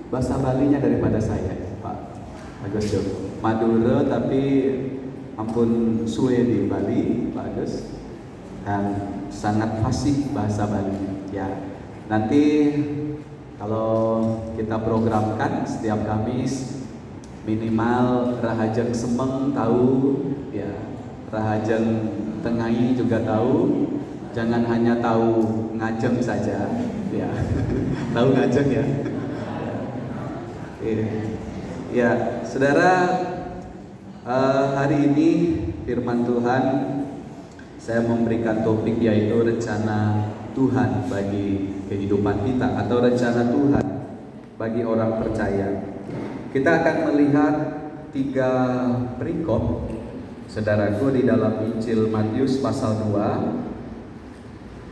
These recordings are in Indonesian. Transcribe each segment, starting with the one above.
bahasa Balinya daripada saya, Pak Agus Joko. Madura tapi ampun suwe di Bali, Pak Agus, dan sangat fasih bahasa Bali. Ya, nanti kalau kita programkan setiap Kamis minimal Rahajeng Semeng tahu, ya, Rahajeng Tengahi juga tahu. Jangan hanya tahu ngajeng saja, ya. Tahu ngajeng ya. Ya, saudara, hari ini firman Tuhan saya memberikan topik yaitu rencana Tuhan bagi kehidupan kita atau rencana Tuhan bagi orang percaya. Kita akan melihat 3 perikop, saudaraku, di dalam Injil Matius pasal 2.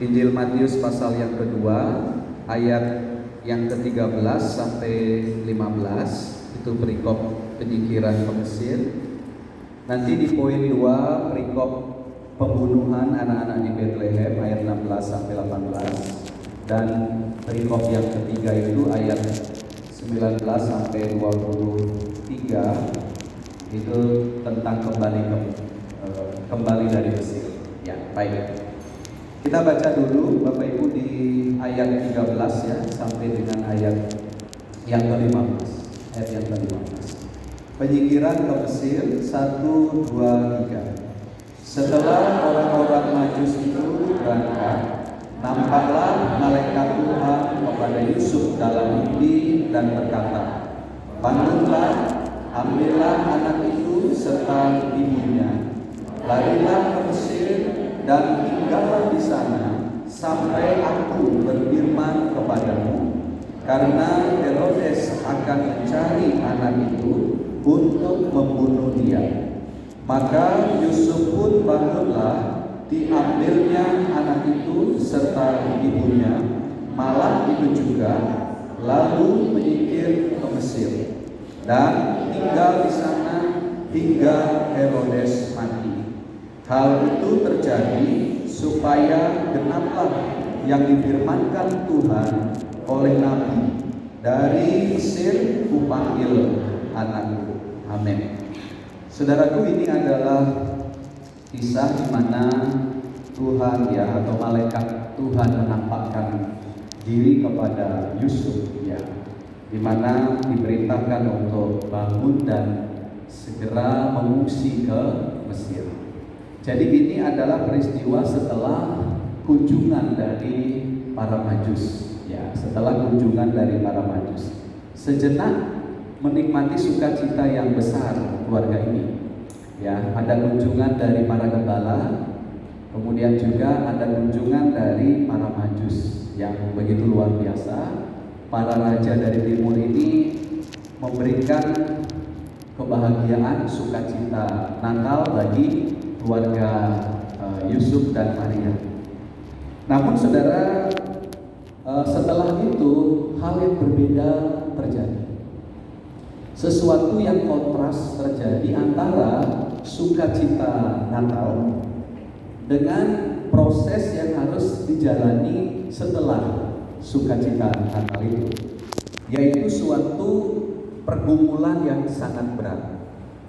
Injil Matius pasal yang kedua, ayat yang ke-13 sampai 15, itu perikop penyingkiran Mesir. Nanti di poin 2, perikop pembunuhan anak-anak di Bethlehem, ayat 16 sampai 18. Dan perikop yang ketiga itu ayat 19 sampai 23, itu tentang kembali dari Mesir. Ya, baik. Kita baca dulu Bapak Ibu di ayat 13 ya sampai dengan ayat yang ke-15. Ayat yang ke-15. Penyingkiran ke Mesir 1, 2, 3. Setelah orang-orang Majus itu berangkat, nampaklah malaikat Tuhan kepada Yusuf dalam mimpi dan berkata, "Bangunlah, ambillah anak itu serta ibunya, larilah ke Mesir dan tinggallah di sana sampai aku berfirman kepadamu, karena Herodes akan mencari anak itu untuk membunuh dia." Maka Yusuf pun bangunlah, diambilnya anak itu serta ibunya, malam itu juga, lalu menyingkir ke Mesir dan tinggal di sana hingga Herodes mati. Hal itu terjadi supaya genaplah yang difirmankan Tuhan oleh Nabi, "Dari Mesir kupanggil anakku." Amin. Saudaraku, ini adalah kisah di mana Tuhan ya atau malaikat Tuhan menampakkan diri kepada Yusuf ya, di mana diperintahkan untuk bangun dan segera mengungsi ke Mesir. Jadi ini adalah peristiwa setelah kunjungan dari para Majus ya, setelah kunjungan dari para Majus. Sejenak menikmati sukacita yang besar keluarga ini. Ya, ada kunjungan dari para gembala, kemudian juga ada kunjungan dari para Majus yang begitu luar biasa. Para raja dari timur ini memberikan kebahagiaan, sukacita Natal bagi keluarga Yusuf dan Maria. Namun saudara, setelah itu hal yang berbeda terjadi. Sesuatu yang kontras terjadi antara sukacita Natal dengan proses yang harus dijalani setelah sukacita Natal itu, yaitu suatu pergumulan yang sangat berat.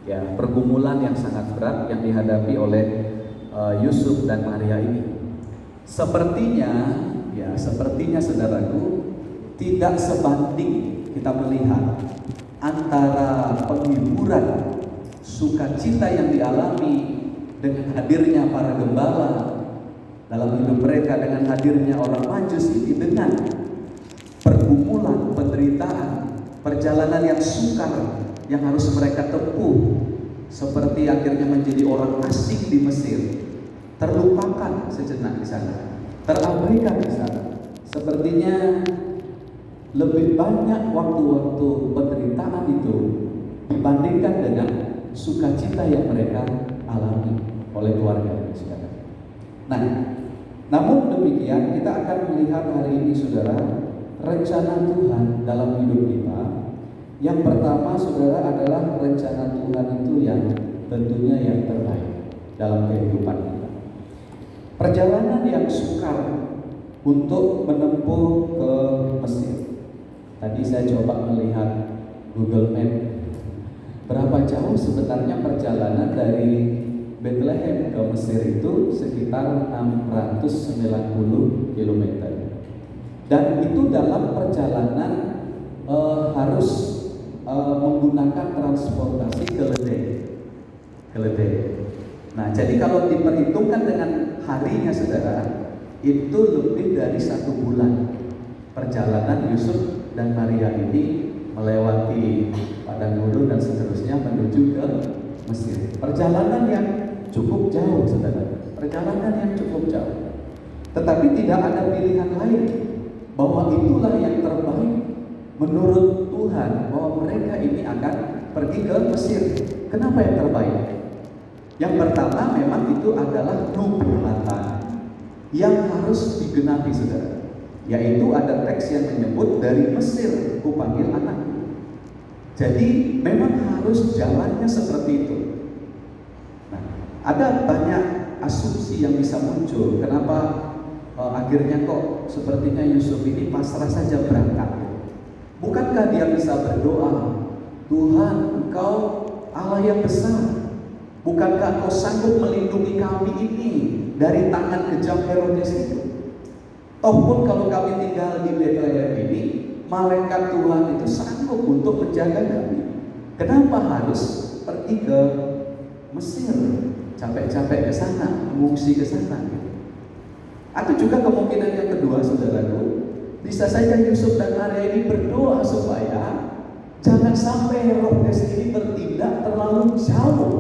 Ya, pergumulan yang sangat berat yang dihadapi oleh Yusuf dan Maria ini. Sepertinya saudaraku, tidak sebanding kita melihat antara penghiburan sukacita yang dialami dengan hadirnya para gembala dalam hidup mereka, dengan hadirnya orang Majus ini, dengan pergumulan, penderitaan, perjalanan yang sukar yang harus mereka tempuh, seperti akhirnya menjadi orang asing di Mesir, terlupakan sejenak di sana, terabaikan di sana. Sepertinya lebih banyak waktu-waktu penderitaan itu dibandingkan dengan sukacita yang mereka alami oleh keluarga saudara. Nah, namun demikian kita akan melihat hari ini saudara, rencana Tuhan dalam hidup kita. Yang pertama saudara adalah rencana Tuhan itu yang tentunya yang terbaik dalam kehidupan kita. Perjalanan yang sukar untuk menempuh ke Mesir. Tadi saya coba melihat Google Map. Berapa jauh sebenarnya perjalanan dari Bethlehem ke Mesir itu? Sekitar 690 km. Dan itu dalam perjalanan harus menggunakan transportasi keledai. Nah, jadi kalau diperhitungkan dengan harinya saudara, itu lebih dari 1 bulan perjalanan Yusuf dan Maria ini melewati padang gurun dan seterusnya menuju ke Mesir. Perjalanan yang cukup jauh saudara, perjalanan yang cukup jauh. Tetapi tidak ada pilihan lain, bahwa itulah yang terbaik menurut Tuhan, bahwa mereka ini akan pergi ke Mesir. Kenapa yang terbaik? Yang pertama memang itu adalah nubuatan yang harus digenapi saudara, yaitu ada teks yang menyebut dari Mesir kupanggil anakku. Jadi memang harus jalannya seperti itu. Nah, ada banyak asumsi yang bisa muncul. Kenapa akhirnya kok sepertinya Yusuf ini pasrah saja berangkat? Bukankah dia bisa berdoa, Tuhan Engkau Allah yang besar, bukankah Engkau sanggup melindungi kami ini dari tangan kejam Herodes itu? Toh pun kalau kami tinggal di Bethlehem ini, malaikat Tuhan itu sanggup untuk menjaga kami. Kenapa harus pergi ke Mesir, capek-capek ke sana, mengungsi ke sana? Atau juga kemungkinan yang kedua, saudaraku, bisa saja Yusuf dan Maria ini berdoa supaya jangan sampai Herodes ini bertindak terlalu jauh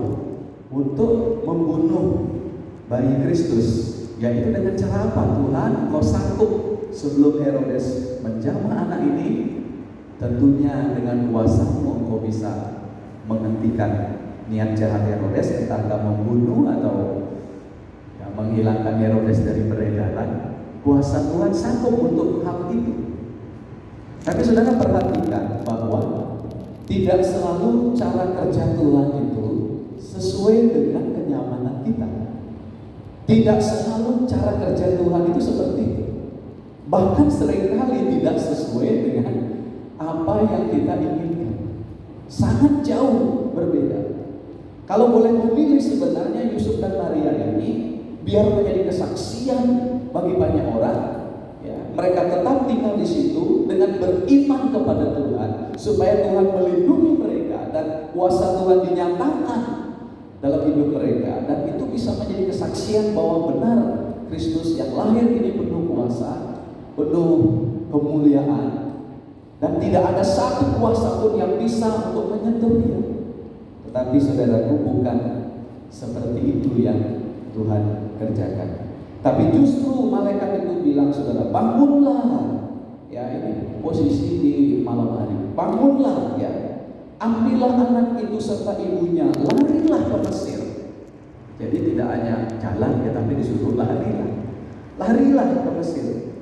untuk membunuh bayi Kristus. Yaitu dengan cara apa? Tuhan, Kau sanggup sebelum Herodes menjamah anak ini, tentunya dengan kuasa-Mu Kau bisa menghentikan niat jahat Herodes, entah membunuh atau menghilangkan Herodes dari peredaran. Kuasa Tuhan sanggup untuk hal itu. Tapi saudara perhatikan bahwa tidak selalu cara kerja Tuhan itu sesuai dengan kenyamanan kita. Tidak selalu cara kerja Tuhan itu seperti itu. Bahkan seringkali tidak sesuai dengan apa yang kita inginkan. Sangat jauh berbeda. Kalau boleh memilih, sebenarnya Yusuf dan Maria ini biar menjadi kesaksian bagi banyak orang, ya, mereka tetap tinggal di situ dengan beriman kepada Tuhan, supaya Tuhan melindungi mereka dan kuasa Tuhan dinyatakan dalam hidup mereka, dan itu bisa menjadi kesaksian bahwa benar Kristus yang lahir ini penuh kuasa, penuh kemuliaan, dan tidak ada satu kuasa pun yang bisa untuk menyentuh dia. Tetapi saudaraku, bukan seperti itu yang Tuhan kerjakan. Tapi justru malaikat itu bilang, saudara, bangunlah. Ya, ini posisi di malam hari. Bangunlah, ya. Ambillah anak itu serta ibunya, larilah ke Mesir. Jadi tidak hanya jalan, ya, tapi disuruh larilah ke Mesir.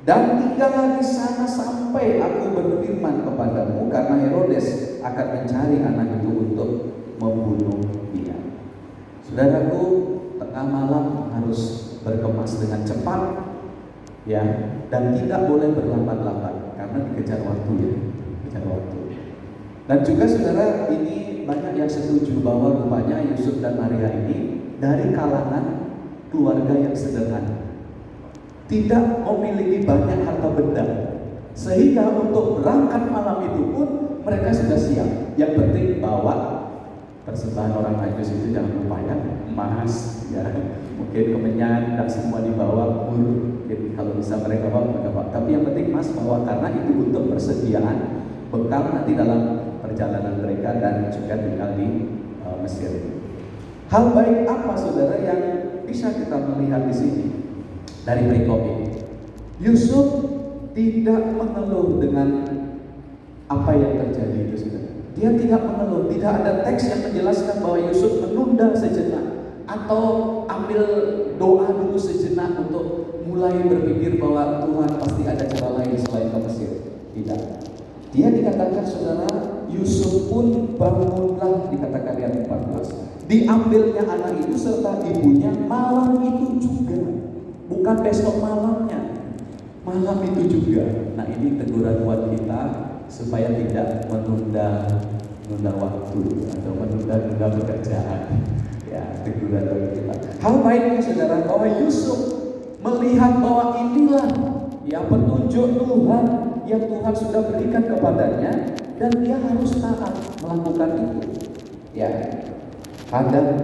Dan tinggallah di sana sampai aku berfirman kepadamu, karena Herodes akan mencari anak itu untuk membunuh dia. Saudaraku, tengah malam harus berkemas dengan cepat, ya, dan tidak boleh berlambat-lambat karena dikejar waktu, ya, dikejar waktu. Dan juga saudara, ini banyak yang setuju bahwa rupanya Yusuf dan Maria ini dari kalangan keluarga yang sederhana, tidak memiliki banyak harta benda, sehingga untuk berangkat malam itu pun mereka sudah siap. Yang penting bawa persembahan orang Majus itu, jangan lupa ya, emas, ya, mungkin kemenyan dan semua dibawa, mungkin kalau bisa mereka bawa. Tapi yang penting emas bawa, karena itu untuk persediaan bekal nanti dalam perjalanan mereka dan juga tinggal di Mesir. Hal baik apa saudara yang bisa kita melihat di sini dari perikop ini? Yusuf tidak mengeluh dengan apa yang terjadi itu, saudara. Dia tidak mengeluh, tidak ada teks yang menjelaskan bahwa Yusuf menunda sejenak atau ambil doa dulu sejenak untuk mulai berpikir bahwa Tuhan pasti ada cara lain selain ke Mesir. Tidak. Dia dikatakan, saudara, Yusuf pun bangunlah, dikatakan ayat 14. Diambilnya anak itu serta ibunya malam itu juga, bukan besok malamnya, malam itu juga. Nah, ini teguran buat kita. supaya tidak menunda waktu atau menunda pekerjaan. Ya, teguran bagi kita. Hal baiknya saudara bahwa Yusuf melihat bahwa inilah ya petunjuk Tuhan yang Tuhan sudah berikan kepadanya dan dia harus taat melakukan itu. Ya, kadang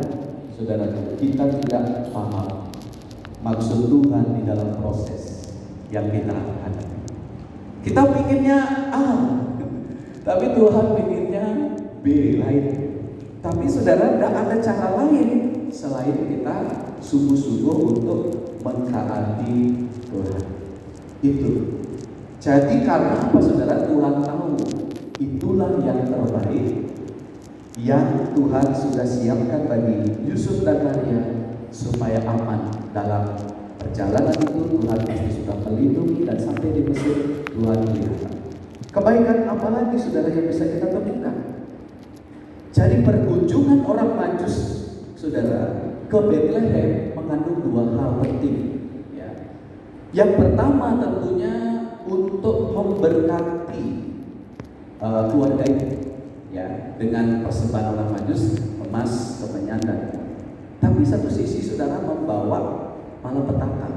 saudara kita tidak paham maksud Tuhan di dalam proses yang kita hadapi. Kita pikirnya A, tapi Tuhan pikirnya B lain. Tapi saudara, tidak ada cara lain selain kita sungguh-sungguh untuk mentaati Tuhan. Itu. Jadi karena apa saudara? Tuhan tahu itulah yang terbaik yang Tuhan sudah siapkan bagi Yusuf dan Maria supaya aman dalam perjalanan itu. Tuhan pasti sudah melindungi dan sampai di Mesir Tuhan melihat. Kebaikan apa lagi saudara yang bisa kita temukan? Jadi perkunjungan orang Majus, saudara, ke Bethlehem mengandung dua hal penting. Ya. Yang pertama tentunya untuk memberkati keluarga itu, ya, dengan persembahan orang Majus, emas, kemenyan dan. Tapi satu sisi saudara membawa malapetaka.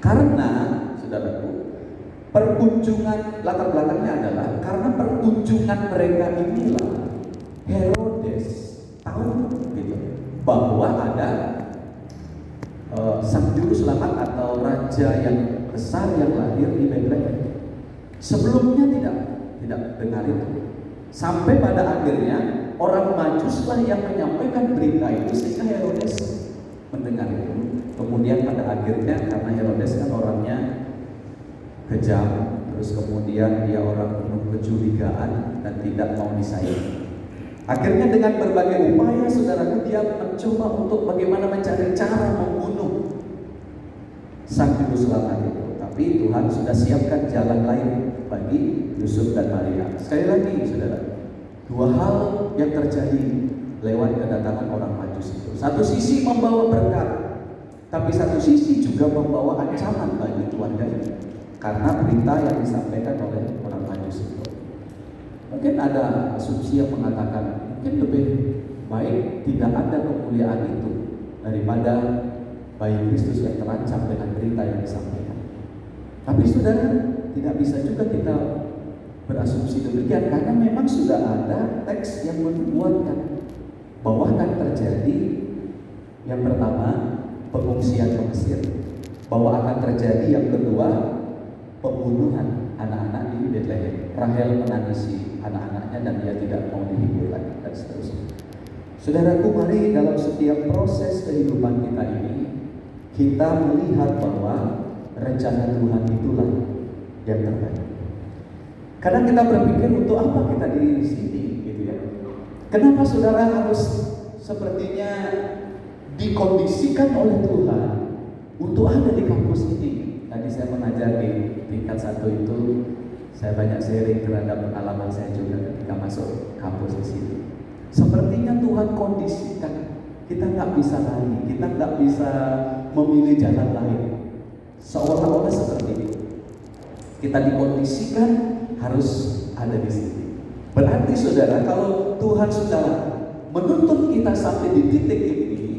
Karena saudaraku, perkunjungan latar belakangnya adalah karena perkunjungan mereka inilah Herodes tahu gitu bahwa ada sang juru selamat atau raja yang besar yang lahir di Bethlehem. Sebelumnya tidak dengar itu. Sampai pada akhirnya orang Majuslah yang menyampaikan berita itu sehingga Herodes mendengar itu. Kemudian pada akhirnya karena Herodes kan orangnya kejam, terus kemudian dia orang penuh kecurigaan dan tidak mau disayang. Akhirnya dengan berbagai upaya saudaraku dia mencoba untuk bagaimana mencari cara membunuh sang juru selamat itu. Tapi Tuhan sudah siapkan jalan lain bagi Yusuf dan Maria. Sekali lagi saudara, dua hal yang terjadi lewat kedatangan orang Majus itu. Satu sisi membawa berkat, tapi satu sisi juga membawa ancaman bagi keluarga ini. Karena berita yang disampaikan oleh orang Majus itu. Mungkin ada asumsi yang mengatakan mungkin lebih baik tidak ada kemuliaan itu daripada bayi Kristus yang terancam dengan berita yang disampaikan. Tapi saudara, tidak bisa juga kita berasumsi demikian karena memang sudah ada teks yang menubuatkan bahwa akan terjadi yang pertama pengungsian ke Mesir, bahwa akan terjadi yang kedua pembunuhan anak-anak di Bethlehem. Rahel menangisi anak-anaknya dan dia tidak mau dihibur lagi dan seterusnya. Saudaraku, mari dalam setiap proses kehidupan kita ini kita melihat bahwa rencana Tuhan itulah yang terbaik. Kadang kita berpikir untuk apa kita di sini, gitu ya. Kenapa saudara harus sepertinya dikondisikan oleh Tuhan untuk ada di kampus ini? Tadi saya mengajar di tingkat 1 itu, saya banyak sharing terhadap pengalaman saya juga ketika masuk kampus di sini. Sepertinya Tuhan kondisikan, kita nggak bisa lari, kita nggak bisa memilih jalan lain. Seolah-olah seperti itu. Kita dikondisikan harus ada di sini. Berarti saudara, kalau Tuhan sudah menuntut kita sampai di titik ini,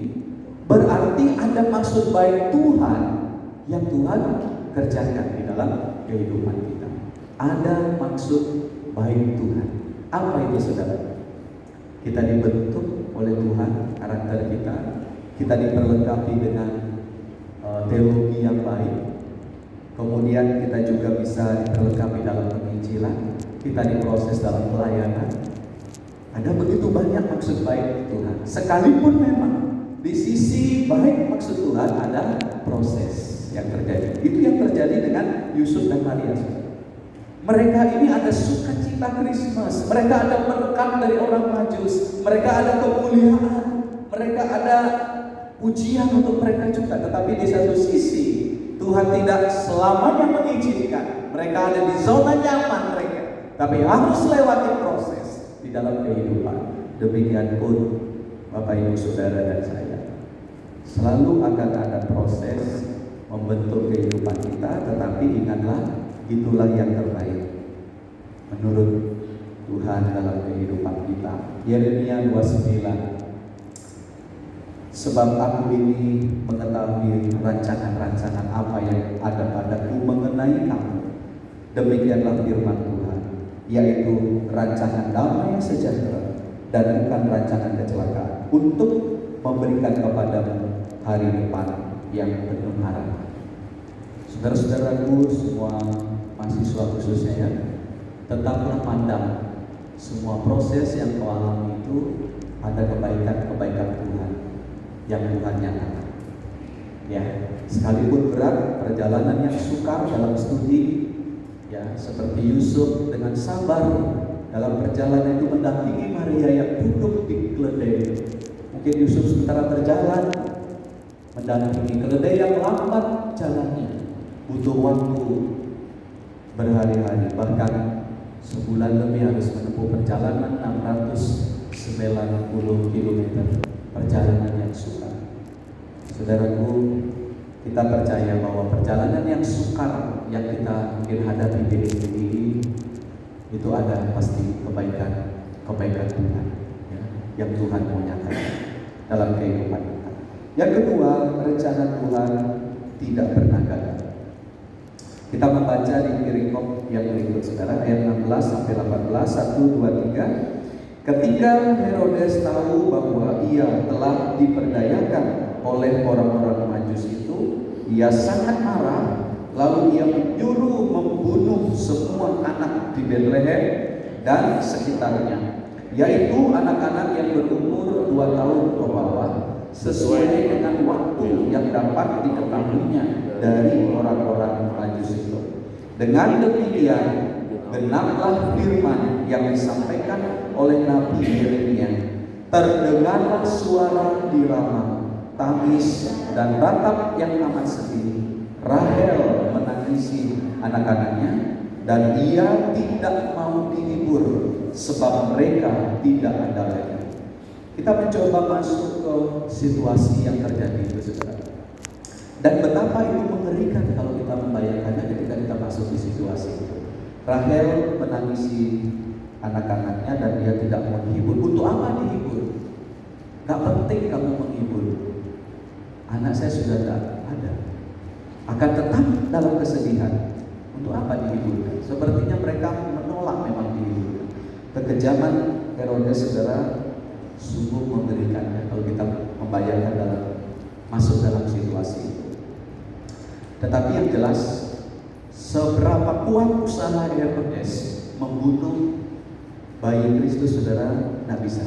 berarti ada maksud baik Tuhan yang Tuhan kerjakan di dalam kehidupan kita. Ada maksud baik Tuhan. Apa itu saudara? Kita dibentuk oleh Tuhan, karakter kita diperlengkapi dengan teologi yang baik. Kemudian kita juga bisa diperlengkapi dalam penginjilan, kita diproses dalam pelayanan. Ada begitu banyak maksud baik Tuhan. Sekalipun memang di sisi baik maksud Tuhan ada proses yang terjadi. Itu yang terjadi dengan Yusuf dan Maria. Mereka ini ada sukacita Krismas, mereka ada berkat dari orang Majus, mereka ada kemuliaan, mereka ada pujian untuk mereka juga. Tetapi di satu sisi Tuhan tidak selamanya mengizinkan mereka ada di zona nyaman mereka, tapi harus lewati proses di dalam kehidupan. Demikian pun Bapak Ibu Saudara dan saya, selalu akan ada proses membentuk kehidupan kita, tetapi ingatlah itulah yang terbaik. menurut Tuhan dalam kehidupan kita. Yeremia 29. Sebab aku ini mengetahui rancangan-rancangan apa yang ada padaku mengenai kamu. Demikianlah firman Tuhan, yaitu rancangan damai sejahtera dan bukan rancangan kecelakaan, untuk memberikan kepadamu hari depan yang penuh harapan. Saudara-saudaraku semua mahasiswa khususnya ya, tetaplah pandang semua proses yang kau alami itu ada kebaikan-kebaikan Tuhan yang Tuhan nyatakan. Ya, sekalipun berat perjalanan yang sukar dalam studi, ya seperti Yusuf dengan sabar dalam perjalanan itu mendampingi Maria yang duduk di keledai. Mungkin Yusuf sementara berjalan mendampingi keledai yang lambat jalannya, butuh waktu berhari-hari, bahkan sebulan lebih harus menempuh perjalanan 690 km, perjalanan yang sukar. Saudaraku, kita percaya bahwa perjalanan yang sukar yang kita mungkin hadapi di ini itu ada pasti kebaikan Tuhan ya, yang Tuhan mau nyatakan dalam kehidupan kita. Yang kedua, rencana Tuhan tidak pernah gagal. Kita membaca di perikop yang berikut saudara, ayat 16 sampai 18, 1, 2, 3. Ketika Herodes tahu bahwa ia telah diperdayakan oleh orang-orang Majus itu, ia sangat marah. Lalu ia menyuruh membunuh semua anak di Betlehem dan sekitarnya, yaitu anak-anak yang berumur 2 tahun ke bawah, sesuai dengan waktu yang dapat diketahuinya dari orang-orang Majus itu. Dengan demikian genaplah firman yang disampaikan oleh Nabi Yeremia. Terdengarlah suara di Rama, tangis dan ratap yang amat sedih. Rahel menangisi anak-anaknya, dan ia tidak mau dihibur sebab mereka tidak ada lagi. Kita mencoba masuk ke situasi yang terjadi itu saudara. Dan betapa itu mengerikan kalau kita membayangkannya ketika kita masuk di situasi itu. Rahel menangisi anak-anaknya dan dia tidak mau dihibur. Untuk apa dihibur? Gak penting kamu menghibur. Anak saya sudah tidak ada. Akan tetap dalam kesedihan. Untuk apa dihiburkan? Sepertinya mereka menolak memang dihibur. Kekejaman Herodes saudara sungguh mengerikan kalau kita membayangkan masuk dalam situasi itu. Tetapi yang jelas, seberapa kuat usaha Herodes membunuh bayi Kristus saudara, tidak bisa.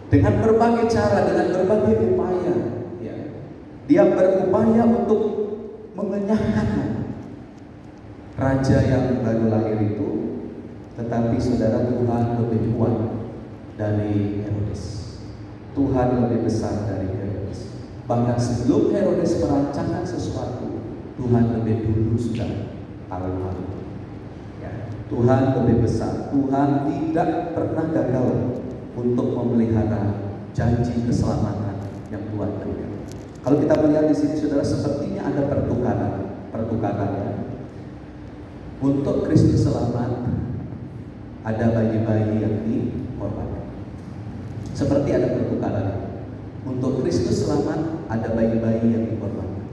Dengan berbagai cara, dengan berbagai upaya, ya, dia berupaya untuk mengenyahkan raja yang baru lahir itu. Tetapi saudara, Tuhan lebih kuat dari Herodes. Tuhan lebih besar dari Herodes. Bahkan sebelum Herodes merancangkan sesuatu, Tuhan lebih dulu sudah tahu hal itu. Ya, Tuhan lebih besar. Tuhan tidak pernah gagal untuk memelihara janji keselamatan yang Tuhan berikan. Kalau kita melihat di sini, saudara, sepertinya ada pertukaran ya. Untuk Kristus selamat, ada bayi-bayi yang dikorbankan. Seperti ada pertukaran. Untuk Kristus selamat, ada bayi-bayi yang dikorbankan.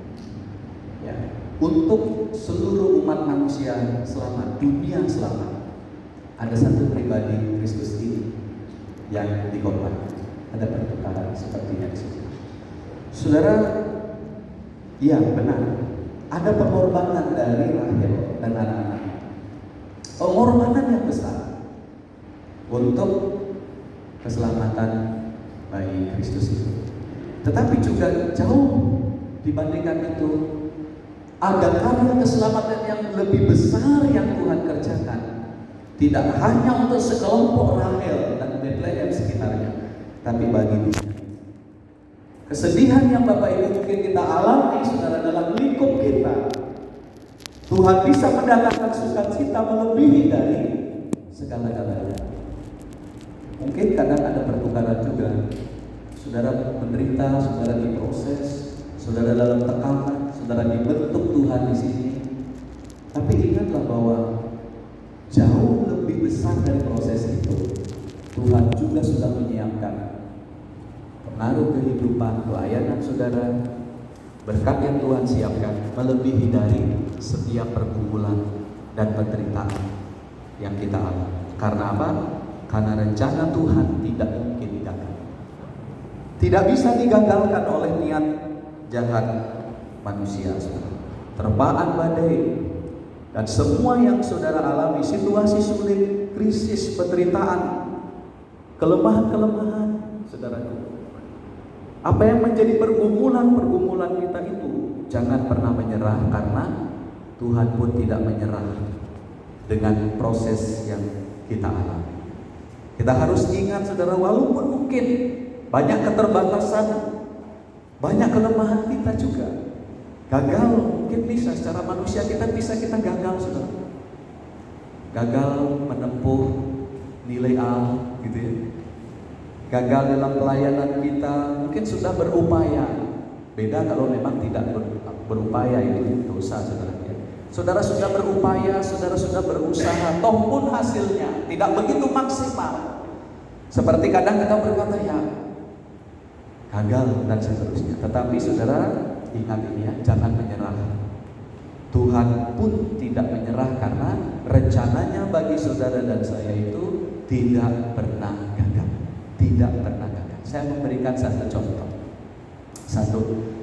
Ya. Untuk seluruh umat manusia selamat, dunia selamat, ada satu pribadi Kristus ini yang dikorbankan. Ada pertukaran sepertinya di sini. Saudara, ya benar. Ada pengorbanan dari Rahel dan anak-anak. Pengorbanan yang besar untuk keselamatan bayi Kristus itu. Tetapi juga jauh dibandingkan itu, ada karya keselamatan yang lebih besar yang Tuhan kerjakan. Tidak hanya untuk sekelompok Rahel dan Betlehem sekitarnya, tapi bagi dunia. Kesedihan yang Bapak Ibu mungkin kita alami saudara dalam lingkup kita, Tuhan bisa mendatangkan sukacita melebihi dari segala-galanya. Mungkin kadang ada pertukaran juga. Saudara menderita, saudara diproses, saudara dalam tekanan, saudara dibentuk Tuhan di sini. Tapi ingatlah bahwa jauh besar dari proses itu, Tuhan juga sudah menyiapkan pengaruh kehidupan, pelayanan saudara, berkat yang Tuhan siapkan melebihi dari setiap pergumulan dan penderitaan yang kita alami. Karena apa? Karena rencana Tuhan tidak mungkin digagal. Tidak bisa digagalkan oleh niat jahat manusia, saudara. Terpaan badai dan semua yang saudara alami, situasi sulit, krisis, penderitaan, kelemahan-kelemahan, saudara. Apa yang menjadi pergumulan kita itu, jangan pernah menyerah, karena Tuhan pun tidak menyerah dengan proses yang kita alami. Kita harus ingat, saudara, walaupun mungkin banyak keterbatasan, banyak kelemahan kita juga, gagal mungkin bisa secara manusia kita gagal, saudara. Gagal menempuh nilai A, gitu ya. Gagal dalam pelayanan kita, mungkin sudah berupaya. Beda kalau memang tidak berupaya, itu dosa, saudara. Saudara sudah berupaya, saudara sudah berusaha, toh pun hasilnya tidak begitu maksimal. Seperti kadang kita berkata, ya gagal dan seterusnya. Tetapi saudara ingat ini ya, jangan menyerah. Tuhan pun tidak menyerah, karena rencananya bagi saudara dan saya itu tidak pernah gagal. Tidak pernah gagal. Saya memberikan satu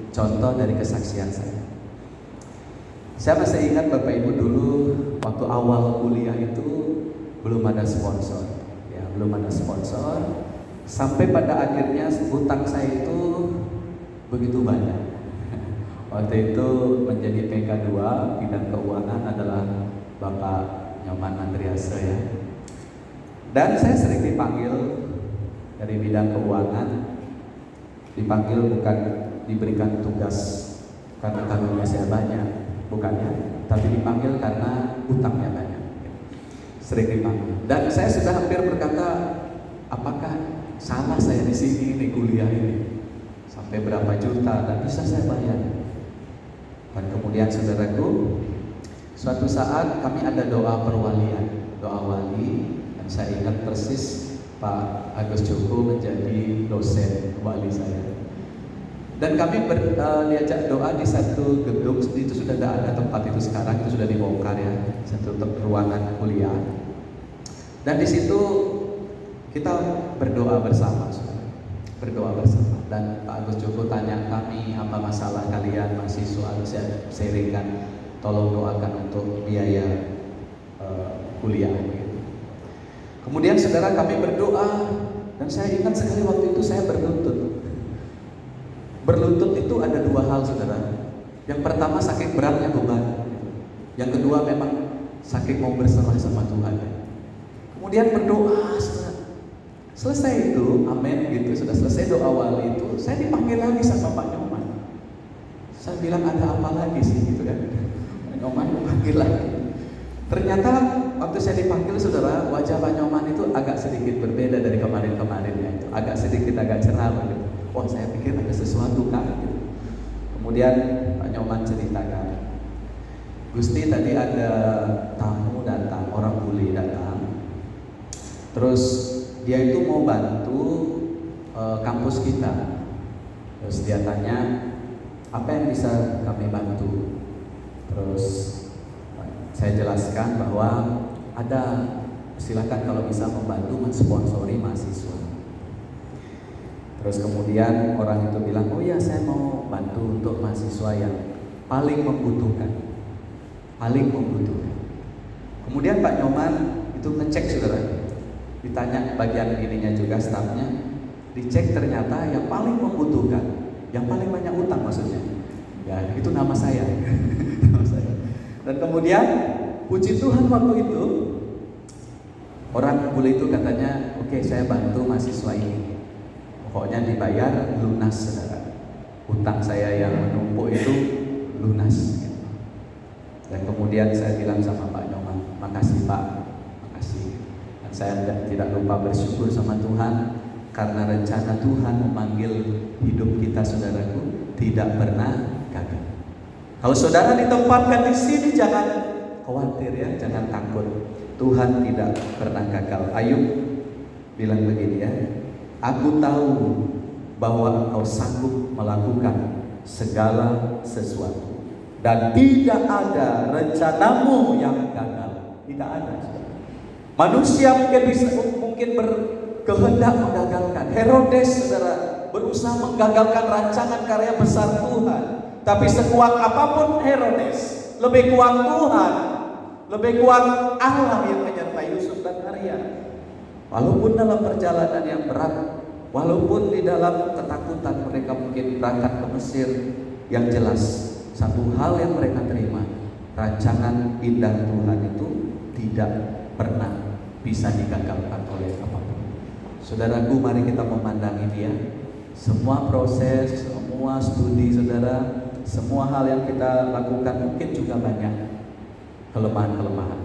contoh dari kesaksian saya. Saya masih ingat Bapak Ibu dulu waktu awal kuliah itu belum ada sponsor, ya, belum ada sponsor. Sampai pada akhirnya hutang saya itu begitu banyak. Waktu itu menjadi PK2 bidang keuangan adalah Bapak Nyoman Andreas ya. Dan saya sering dipanggil dari bidang keuangan, dipanggil bukan diberikan tugas karena karunia saya banyak, bukannya, tapi dipanggil karena utangnya banyak. Sering dipanggil. Dan saya sudah hampir berkata, apakah salah saya di sini nih kuliah ini? Sampai berapa juta dan bisa saya bayar. Dan kemudian saudaraku, suatu saat kami ada doa perwalian, doa wali, dan saya ingat persis Pak Agus Joko menjadi dosen wali saya. Dan kami diajak doa di satu gedung, itu sudah tidak ada tempat itu sekarang, itu sudah dibongkar ya, satu ruangan kuliah. Dan di situ kita berdoa bersama, berdoa bersama. Dan Pak Agus Joko tanya kami, apa masalah kalian mahasiswa, saya sharingkan, tolong doakan untuk biaya kuliah. Kemudian saudara kami berdoa, dan saya ingat sekali waktu itu saya berlutut. Berlutut itu ada dua hal, saudara. Yang pertama saking beratnya beban, yang kedua memang saking mau berserah sama Tuhan. Kemudian berdoa, saudara. Selesai itu, amin gitu, sudah selesai doa wali itu, saya dipanggil lagi sama Pak Nyoman. Saya bilang, ada apa lagi sih gitu kan? Pak Nyoman dipanggil lagi. Ternyata waktu saya dipanggil, saudara, wajah Pak Nyoman itu agak sedikit berbeda dari kemarin-kemarinnya itu, agak sedikit agak cerah gitu. Wah, saya pikir ada sesuatu kan gitu. Kemudian Pak Nyoman ceritakan, Gusti tadi ada tamu datang, orang bule datang. Terus dia itu mau bantu kampus kita. Terus dia tanya, apa yang bisa kami bantu? Terus saya jelaskan bahwa ada, silakan kalau bisa membantu mensponsori mahasiswa. Terus kemudian orang itu bilang, oh ya saya mau bantu untuk mahasiswa yang paling membutuhkan. Paling membutuhkan. Kemudian Pak Nyoman itu ngecek, saudara. Ditanya bagian ininya juga, stafnya, dicek ternyata yang paling membutuhkan, yang paling banyak utang maksudnya, ya itu nama saya. Nama saya. Dan kemudian puji Tuhan waktu itu orang bule itu katanya, oke, saya bantu mahasiswa ini, pokoknya dibayar lunas, saudara. Utang saya yang menumpuk itu lunas. Dan kemudian saya bilang sama Pak Nyoman, makasih Pak, makasih. Saya tidak lupa bersyukur sama Tuhan, karena rencana Tuhan memanggil hidup kita, saudaraku, tidak pernah gagal. Kalau saudara ditempatkan di sini, jangan khawatir ya, jangan takut. Tuhan tidak pernah gagal. Ayub bilang begini ya, aku tahu bahwa engkau sanggup melakukan segala sesuatu dan tidak ada rencanamu yang gagal. Tidak ada. Manusia mungkin berkehendak menggagalkan. Herodes, saudara, berusaha menggagalkan rancangan karya besar Tuhan. Tapi sekuat apapun Herodes, lebih kuat Tuhan, lebih kuat Allah yang menyertai Yusuf dan Maria. Walaupun dalam perjalanan yang berat, walaupun di dalam ketakutan mereka mungkin berangkat ke Mesir, yang jelas satu hal yang mereka terima, rancangan indah Tuhan itu tidak pernah bisa digagalkan oleh apapun. Saudaraku, mari kita memandangi dia. Semua proses, semua studi saudara, semua hal yang kita lakukan mungkin juga banyak kelemahan-kelemahan.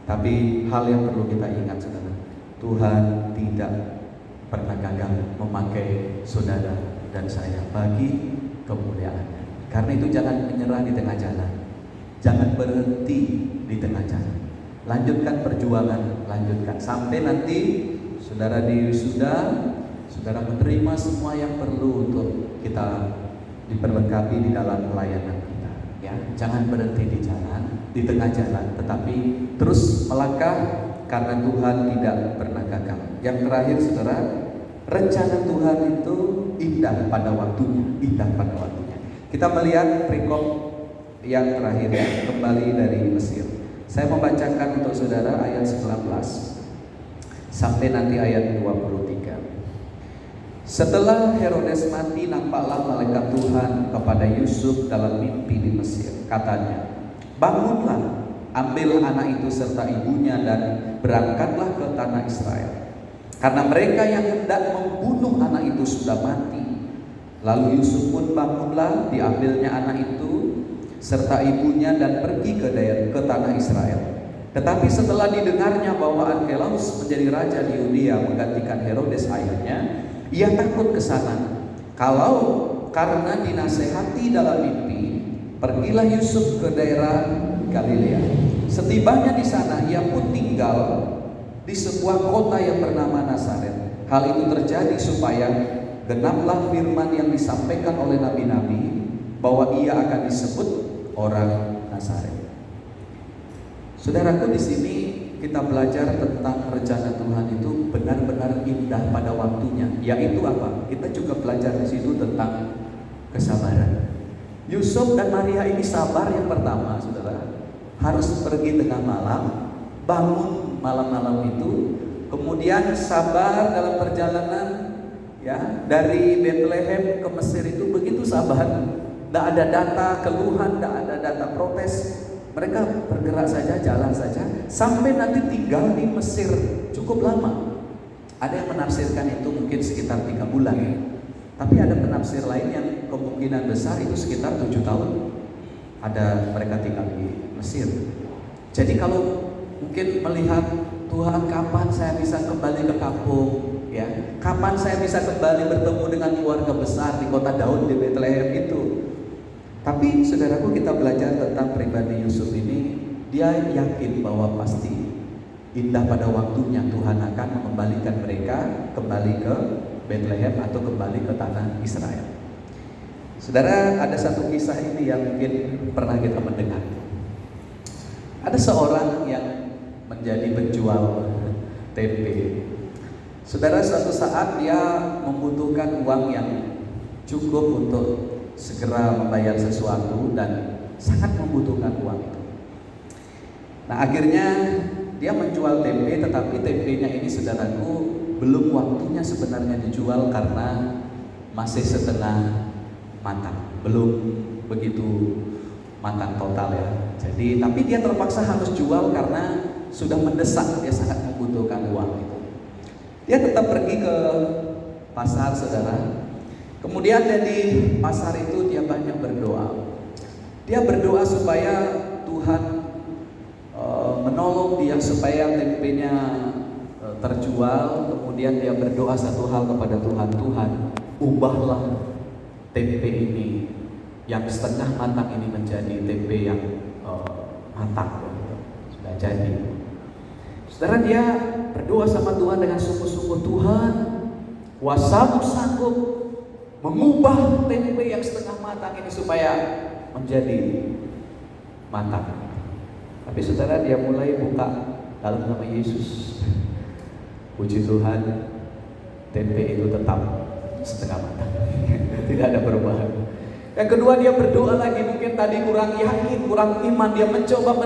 Tapi hal yang perlu kita ingat saudara, Tuhan tidak pernah gagal memakai saudara dan saya bagi kemuliaan-Nya. Karena itu jangan menyerah di tengah jalan. Jangan berhenti di tengah jalan. Lanjutkan perjuangan, lanjutkan sampai nanti saudara wisuda, saudara menerima semua yang perlu untuk kita diberkati di dalam pelayanan kita. Ya, jangan berhenti di jalan, di tengah jalan, tetapi terus melangkah karena Tuhan tidak pernah gagal. Yang terakhir saudara, rencana Tuhan itu indah pada waktunya, indah pada waktunya. Kita melihat perikop yang terakhir ya, kembali dari Mesir. Saya membacakan untuk saudara ayat 19 sampai nanti ayat 23. Setelah Herodes mati, nampaklah malaikat Tuhan kepada Yusuf dalam mimpi di Mesir. Katanya, bangunlah, ambil anak itu serta ibunya dan berangkatlah ke tanah Israel. Karena mereka yang hendak membunuh anak itu sudah mati. Lalu Yusuf pun bangunlah, diambilnya anak itu serta ibunya dan pergi ke tanah Israel. Tetapi setelah didengarnya bahwa Arkeus menjadi raja di Yudea menggantikan Herodes ayahnya, ia takut ke sana. Karena dinasehati dalam mimpi, pergilah Yusuf ke daerah Galilea. Setibanya di sana, ia pun tinggal di sebuah kota yang bernama Nazaret. Hal itu terjadi supaya genaplah firman yang disampaikan oleh nabi-nabi bahwa ia akan disebut orang Nazaret. Saudaraku, di sini kita belajar tentang rencana Tuhan itu benar-benar indah pada waktunya. Yaitu apa? Kita juga belajar di situ tentang kesabaran. Yusuf dan Maria ini sabar yang pertama, saudara. Harus pergi tengah malam, bangun malam-malam itu, kemudian sabar dalam perjalanan ya dari Bethlehem ke Mesir itu begitu sabar. Tidak ada data keluhan, tidak ada data protes. Mereka bergerak saja, jalan saja, sampai nanti tinggal di Mesir cukup lama. Ada yang menafsirkan itu mungkin sekitar 3 bulan. Tapi ada penafsir lain yang kemungkinan besar itu sekitar 7 tahun. Ada mereka tinggal di Mesir. Jadi kalau mungkin melihat Tuhan, kapan saya bisa kembali ke kampung, ya? Kapan saya bisa kembali bertemu dengan keluarga besar di kota Daud di Bethlehem itu? Tapi saudaraku, kita belajar tentang pribadi Yusuf ini. Dia yakin bahwa pasti indah pada waktunya Tuhan akan mengembalikan mereka kembali ke Bethlehem atau kembali ke tanah Israel. Saudara, ada satu kisah ini yang mungkin pernah kita mendengar. Ada seorang yang menjadi penjual tempe. Saudara, suatu saat dia membutuhkan uang yang cukup untuk segera membayar sesuatu dan sangat membutuhkan uang itu. Nah, akhirnya dia menjual tempe, tetapi tempenya ini saudaraku belum waktunya sebenarnya dijual karena masih setengah matang, belum begitu matang total ya. Jadi, tapi dia terpaksa harus jual karena sudah mendesak, dia sangat membutuhkan uang itu. Dia tetap pergi ke pasar, saudara. Kemudian dari pasar itu dia banyak berdoa. Dia berdoa supaya Tuhan menolong dia supaya tempenya terjual. Kemudian dia berdoa satu hal kepada Tuhan, Tuhan, ubahlah tempe ini yang setengah matang ini menjadi tempe yang matang. Sudah jadi. Saudara, dia berdoa sama Tuhan dengan sungguh-sungguh, Tuhan, kuasa-Mu sanggup mengubah tempe yang setengah matang ini supaya menjadi matang. Tapi saudara, dia mulai buka dalam nama Yesus. Puji Tuhan, tempe itu tetap setengah matang. Tidak ada perubahan. Yang kedua, dia berdoa lagi. Mungkin tadi kurang yakin, kurang iman. Dia mencoba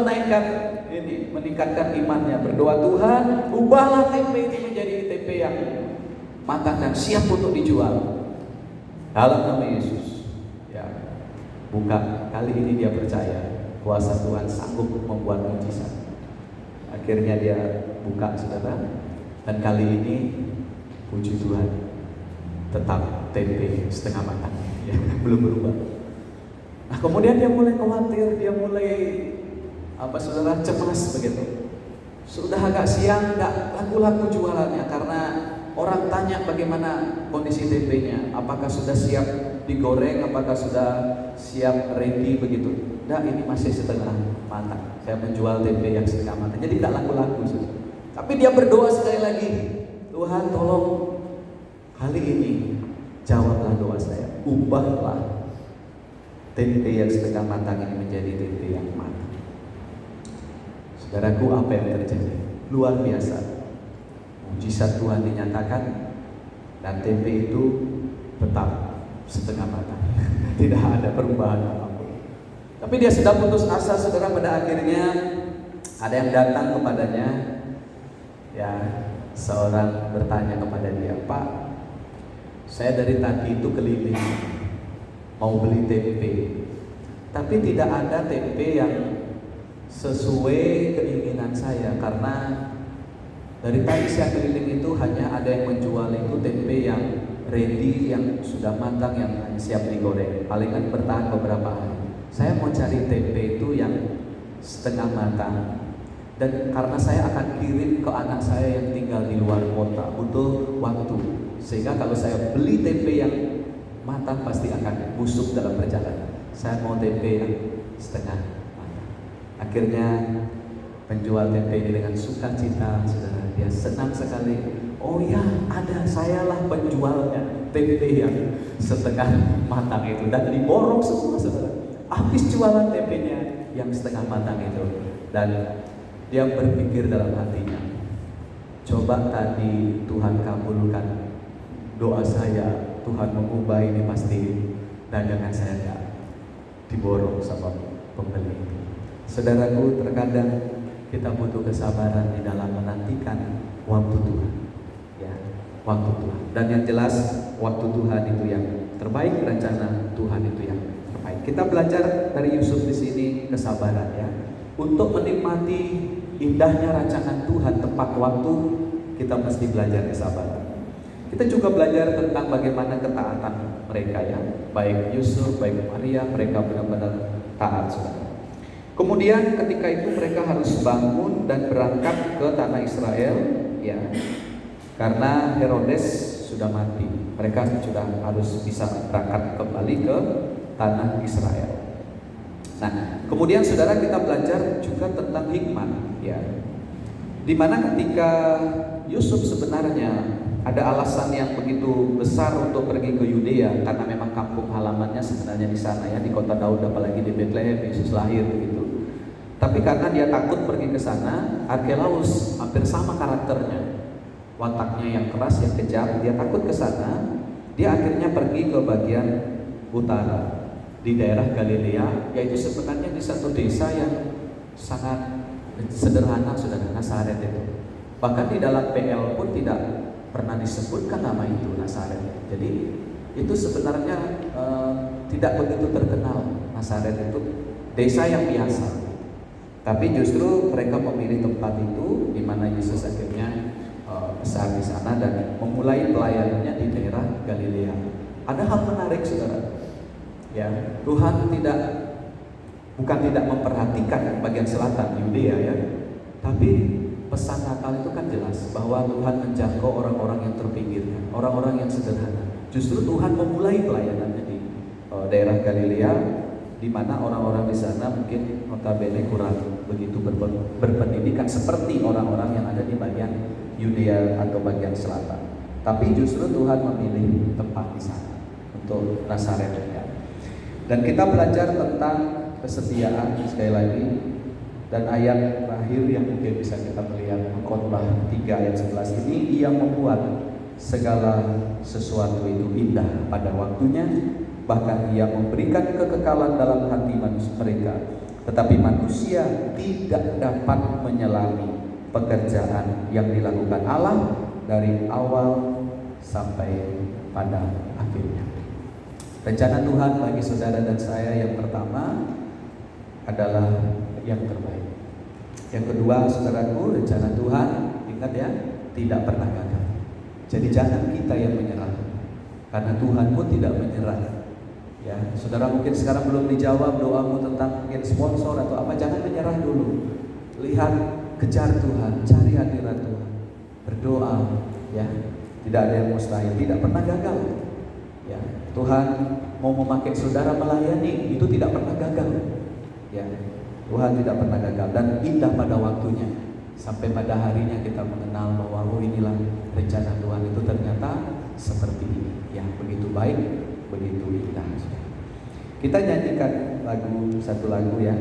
meningkatkan imannya. Berdoa, Tuhan, ubahlah tempe ini menjadi tempe yang matang dan siap untuk dijual. Dalam nama Yesus. Ya, buka. Kali ini dia percaya kuasa Tuhan sanggup membuat mujizat. Akhirnya dia buka, saudara. Dan kali ini, puji Tuhan, tetap tempe setengah matang, ya, belum berubah. Nah, kemudian dia mulai khawatir, dia mulai saudara, cemas begitu. Sudah agak siang, nggak laku-laku jualannya karena orang tanya bagaimana kondisi tempenya, apakah sudah siap digoreng, apakah sudah siap ready begitu. Nah, ini masih setengah matang. Saya menjual tempe yang setengah matang, jadi tidak laku-laku. Tapi dia berdoa sekali lagi, Tuhan tolong kali ini jawablah doa saya, ubahlah tempe yang setengah matang ini menjadi tempe yang matang. Saudaraku, apa yang terjadi? Luar biasa. Mujizat Tuhan dinyatakan dan tempe itu tetap setengah matang. Tidak ada perubahan apapun. Tapi dia sudah putus asa, saudara. Pada akhirnya ada yang datang kepadanya. Ya, seorang bertanya kepada dia, Pak, saya dari tadi itu keliling mau beli tempe, tapi tidak ada tempe yang sesuai keinginan saya, karena dari tadi saya keliling itu hanya ada yang menjual itu tempe yang ready, yang sudah matang, yang siap digoreng, palingan bertahan beberapa hari. Saya mau cari tempe itu yang setengah matang, dan karena saya akan kirim ke anak saya yang tinggal di luar kota, butuh waktu, sehingga kalau saya beli tempe yang matang pasti akan busuk dalam perjalanan. Saya mau tempe yang setengah matang. Akhirnya penjual tempe ini dengan sukacita, saudara, dia senang sekali. Oh ya, ada, sayalah penjualnya tempe yang setengah matang itu, dan diborong semua, saudara. Habis jualan tempenya yang setengah matang itu, dan dia berpikir dalam hatinya, coba tadi Tuhan kabulkan doa saya, Tuhan mengubah ini, pasti dagangan saya tidak diborong sama pembeli. Saudaraku, terkadang kita butuh kesabaran di dalam menantikan waktu Tuhan, ya, waktu Tuhan. Dan yang jelas waktu Tuhan itu yang terbaik, rencana Tuhan itu yang terbaik. Kita belajar dari Yusuf di sini kesabaran, ya. Untuk menikmati indahnya rancangan Tuhan tepat waktu, kita mesti belajar kesabaran. Kita juga belajar tentang bagaimana ketaatan mereka, ya, baik Yusuf, baik Maria, mereka benar-benar taat, saudara. Kemudian ketika itu mereka harus bangun dan berangkat ke tanah Israel, ya, karena Herodes sudah mati. Mereka sudah harus bisa berangkat kembali ke tanah Israel. Nah, kemudian saudara, kita belajar juga tentang hikmat, ya, dimana ketika Yusuf sebenarnya ada alasan yang begitu besar untuk pergi ke Yudea, karena memang kampung halamannya sebenarnya di sana, ya, di kota Daud, apalagi di Betlehem Yesus lahir begitu. Tapi karena dia takut pergi ke sana, Arkelaus hampir sama karakternya, wataknya yang keras, yang kejam, dia takut ke sana. Dia akhirnya pergi ke bagian utara di daerah Galilea, yaitu sebenarnya di satu desa yang sangat sederhana, saudara, Nazaret itu. Bahkan di dalam PL pun tidak pernah disebutkan nama itu, Nazaret. Jadi itu sebenarnya tidak begitu terkenal. Nazaret itu desa yang biasa. Tapi justru mereka memilih tempat itu di mana Yesus akhirnya besar di sana dan memulai pelayanannya di daerah Galilea. Ada hal menarik, saudara. Ya, Tuhan bukan tidak memperhatikan bagian selatan Yudea, ya, tapi pesan Natal itu kan jelas bahwa Tuhan menjangkau orang-orang yang terpinggirkan, orang-orang yang sederhana. Justru Tuhan memulai pelayanannya di daerah Galilea, di mana orang-orang di sana mungkin notabene kurang begitu berpendidikan seperti orang-orang yang ada di bagian Yudea atau bagian selatan. Tapi justru Tuhan memilih tempat di sana untuk Nazaret. Dan kita belajar tentang kesetiaan sekali lagi. Dan ayat terakhir yang mungkin bisa kita melihat, Khotbah 3 ayat 11 ini, ia membuat segala sesuatu itu indah pada waktunya, bahkan ia memberikan kekekalan dalam hati manusia mereka. Tetapi manusia tidak dapat menyelami pekerjaan yang dilakukan Allah dari awal sampai pada akhirnya. Rencana Tuhan bagi saudara dan saya yang pertama adalah yang terbaik. Yang kedua, saudaraku, rencana Tuhan, ingat ya, tidak pernah gagal. Jadi jangan kita yang menyerah, karena Tuhan pun tidak menyerah. Ya, saudara mungkin sekarang belum dijawab doamu tentang mungkin sponsor atau apa, jangan menyerah dulu. Lihat, kejar Tuhan, cari hadirat Tuhan, berdoa, ya. Tidak ada yang mustahil, tidak pernah gagal. Ya, Tuhan mau memakai saudara melayani, itu tidak pernah gagal. Ya, Tuhan tidak pernah gagal dan indah pada waktunya. Sampai pada harinya kita mengenal bahwa inilah rencana Tuhan itu ternyata seperti ini. Ya, begitu baik, begitu indah. Kita nyanyikan satu lagu ya.